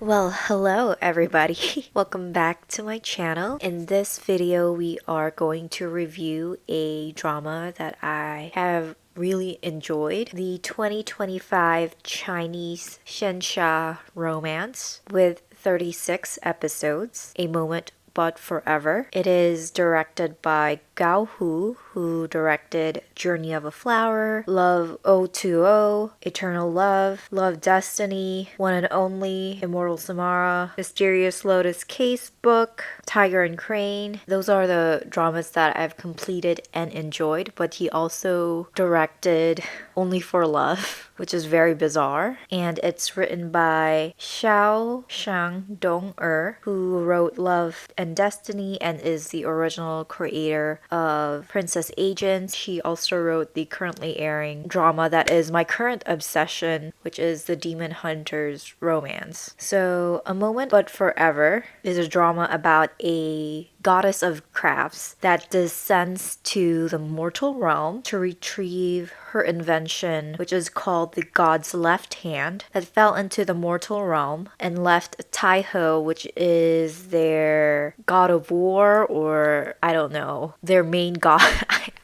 Well, hello everybody. Welcome back to my channel. In this video, we are going to review a drama that I have really enjoyed. The 2025 Chinese Xianxia romance with 36 episodes, A Moment But Forever. It is directed by Gao Hu, who directed Journey of a Flower, Love 020, Eternal Love, Love Destiny, One and Only, Immortal Samara, Mysterious Lotus Casebook, Tiger and Crane. Those are the dramas that I've completed and enjoyed, but he also directed Only for Love, which is very bizarre. And it's written by Xiao Shang Dong-er, who wrote Love and Destiny and is the original creator of Princess Agents. She also wrote the currently airing drama that is my current obsession, which is The Demon Hunter's Romance. So, A Moment But Forever is a drama about a goddess of crafts that descends to the mortal realm to retrieve her invention, which is called the God's Left Hand, that fell into the mortal realm and left Taiho, which is their god of war, or I don't know, their main god.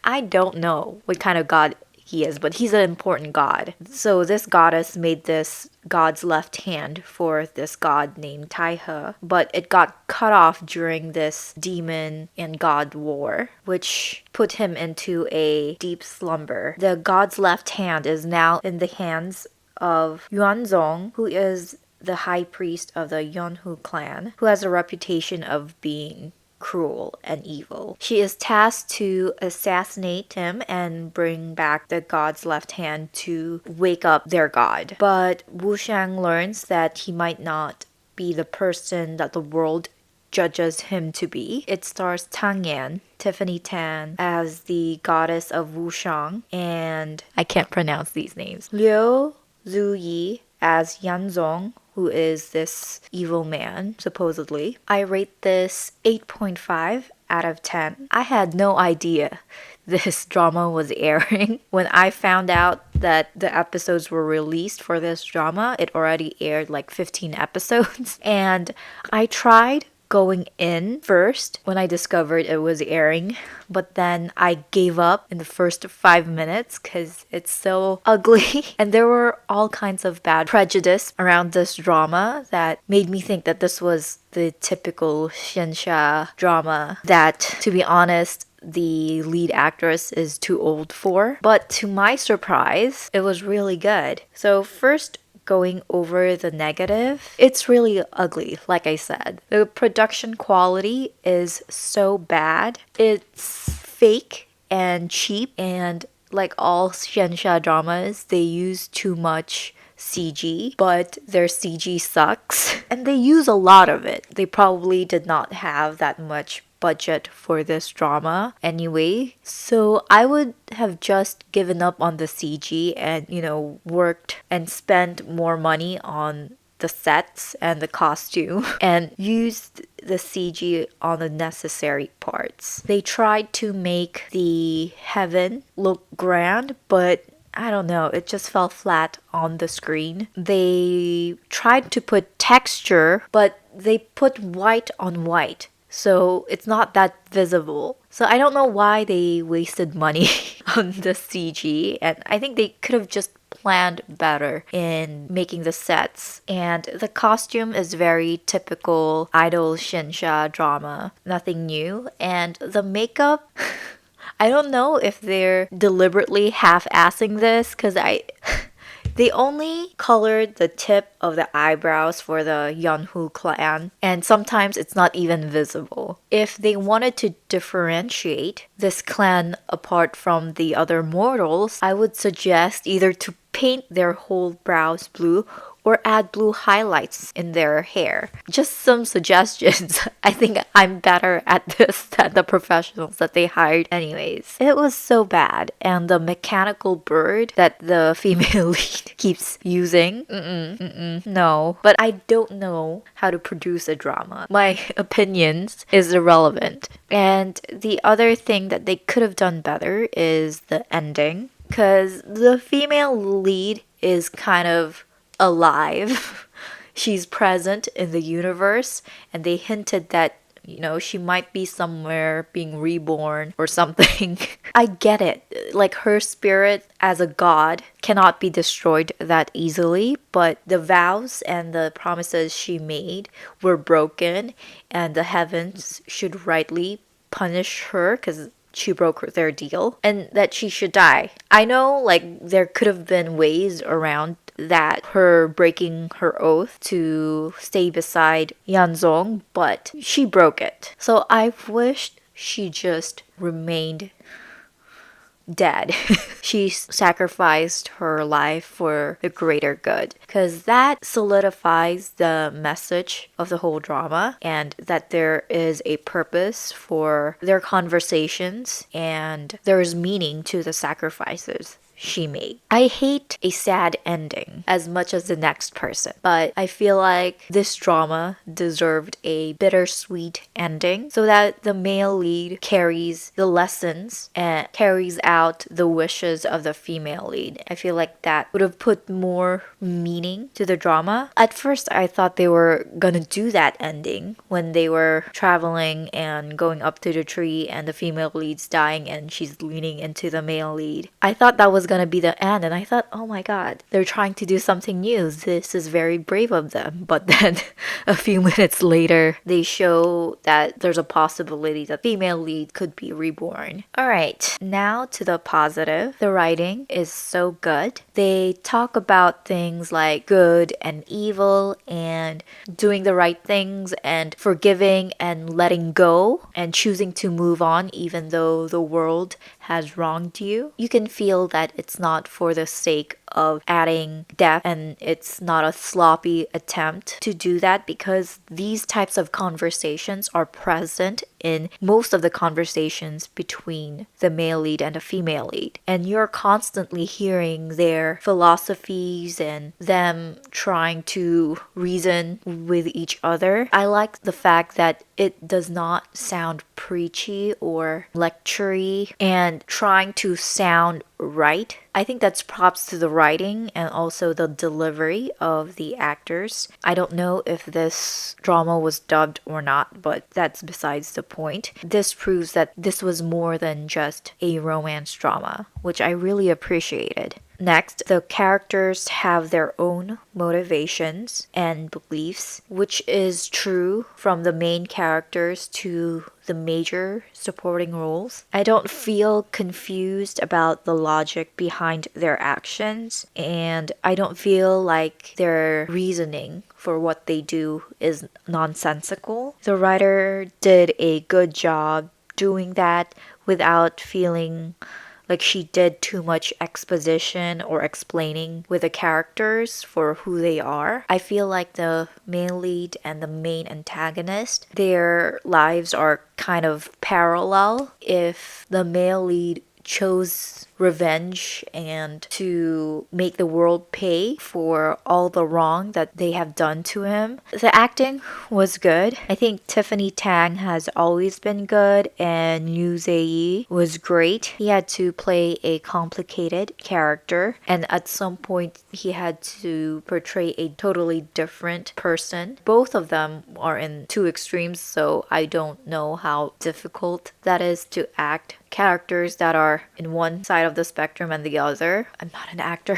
I don't know what kind of god he is, but he's an important god. So this goddess made this god's left hand for this god named Taihe, but it got cut off during this demon and god war, which put him into a deep slumber. The god's left hand is now in the hands of Yuanzong, who is the high priest of the Yunhu clan, who has a reputation of being cruel and evil. She is tasked to assassinate him and bring back the god's left hand to wake up their god. But Wu Shang learns that he might not be the person that the world judges him to be. It stars Tang Yan, Tiffany Tan, as the goddess of Wu Shang, and I can't pronounce these names. Liu Zuyi as Yanzong, who is this evil man, supposedly. I rate this 8.5 out of 10. I had no idea this drama was airing. When I found out that the episodes were released for this drama, it already aired like 15 episodes. And I tried going in first when I discovered it was airing, but then I gave up in the first 5 minutes because it's so ugly. And there were all kinds of bad prejudice around this drama that made me think that this was the typical Xianxia drama that, to be honest, the lead actress is too old for. But to my surprise, it was really good. So first, going over the negative, it's really ugly, like I said. The production quality is so bad. It's fake and cheap, and like all Xianxia dramas, they use too much CG, but their CG sucks. And they use a lot of it. They probably did not have that much budget for this drama anyway. So I would have just given up on the CG and, worked and spent more money on the sets and the costume and used the CG on the necessary parts. They tried to make the heaven look grand, but I don't know, it just fell flat on the screen. They tried to put texture, but they put white on white. So it's not that visible. So I don't know why they wasted money on the CG, and I think they could have just planned better in making the sets. And the costume is very typical idol Xianxia drama, nothing new. And the makeup, I don't know if they're deliberately half-assing this because they only colored the tip of the eyebrows for the Yunhu clan, and sometimes it's not even visible. If they wanted to differentiate this clan apart from the other mortals, I would suggest either to paint their whole brows blue or add blue highlights in their hair. Just some suggestions. I think I'm better at this than the professionals that they hired anyways. It was so bad. And the mechanical bird that the female lead keeps using, no. But I don't know how to produce a drama. My opinions is irrelevant. And the other thing that they could have done better is the ending. Because the female lead is kind of alive. she's present in the universe, and they hinted that she might be somewhere being reborn or something. I get it. Like, her spirit as a god cannot be destroyed that easily, but the vows and the promises she made were broken, and the heavens should rightly punish her because she broke their deal, and that she should die. I know, like, there could have been ways around that, her breaking her oath to stay beside Yanzong, but she broke it. So I wished she just remained dead. She sacrificed her life for the greater good, because that solidifies the message of the whole drama, and that there is a purpose for their conversations and there is meaning to the sacrifices she made. I hate a sad ending as much as the next person, but I feel like this drama deserved a bittersweet ending so that the male lead carries the lessons and carries out the wishes of the female lead. I feel like that would have put more meaning to the drama. At first, I thought they were gonna do that ending when they were traveling and going up to the tree and the female lead's dying and she's leaning into the male lead. I thought that was gonna be the end, and I thought, oh my god, they're trying to do something new. This is very brave of them. But then a few minutes later, they show that there's a possibility the female lead could be reborn. Alright, now to the positive. The writing is so good. They talk about things like good and evil and doing the right things and forgiving and letting go and choosing to move on even though the world has wronged you. You can feel that it's not for the sake of adding depth, and it's not a sloppy attempt to do that, because these types of conversations are present in most of the conversations between the male lead and the female lead, and you're constantly hearing their philosophies and them trying to reason with each other. I like the fact that it does not sound preachy or lectury and trying to sound right. I think that's props to the writing and also the delivery of the actors. I don't know if this drama was dubbed or not, but that's besides the point. This proves that this was more than just a romance drama, which I really appreciated. Next, the characters have their own motivations and beliefs, which is true from the main characters to the major supporting roles. I don't feel confused about the logic behind their actions, and I don't feel like their reasoning for what they do is nonsensical. The writer did a good job doing that without feeling like she did too much exposition or explaining with the characters for who they are. I feel like the male lead and the main antagonist, their lives are kind of parallel. If the male lead chose revenge and to make the world pay for all the wrong that they have done to him. The acting was good. I think Tiffany Tang has always been good, and Yu Zei was great. He had to play a complicated character, and at some point he had to portray a totally different person. Both of them are in two extremes, so I don't know how difficult that is to act characters that are in one side of the spectrum and the other. I'm not an actor,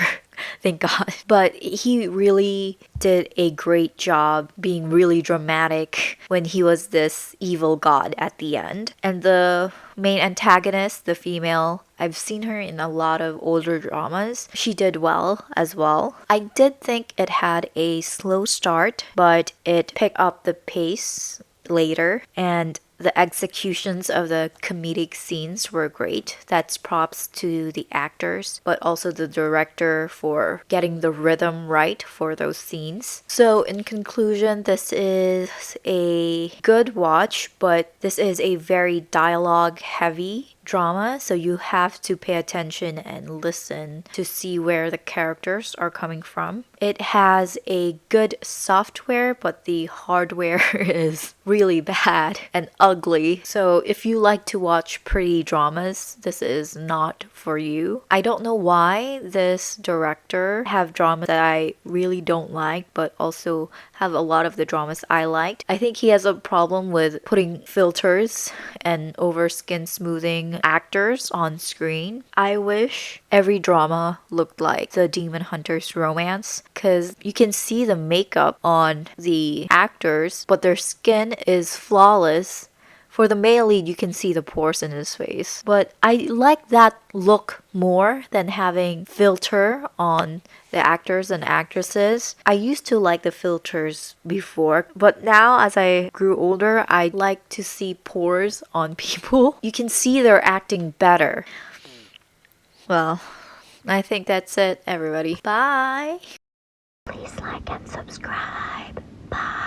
thank God. But he really did a great job being really dramatic when he was this evil god at the end. And the main antagonist, the female, I've seen her in a lot of older dramas. She did well as well. I did think it had a slow start, but it picked up the pace later, and the executions of the comedic scenes were great. That's props to the actors, but also the director for getting the rhythm right for those scenes. So in conclusion, this is a good watch, but this is a very dialogue heavy drama, so you have to pay attention and listen to see where the characters are coming from. It has a good software, but the hardware is really bad and ugly. So if you like to watch pretty dramas, this is not for you. I don't know why this director have dramas that I really don't like, but also have a lot of the dramas I liked. I think he has a problem with putting filters and over skin smoothing actors on screen. I wish every drama looked like the Demon Hunter's Romance, because you can see the makeup on the actors, but their skin is flawless. For the male lead, you can see the pores in his face. But I like that look more than having filter on the actors and actresses. I used to like the filters before, but now as I grew older, I like to see pores on people. You can see they're acting better. Well, I think that's it, everybody. Bye! Please like and subscribe. Bye!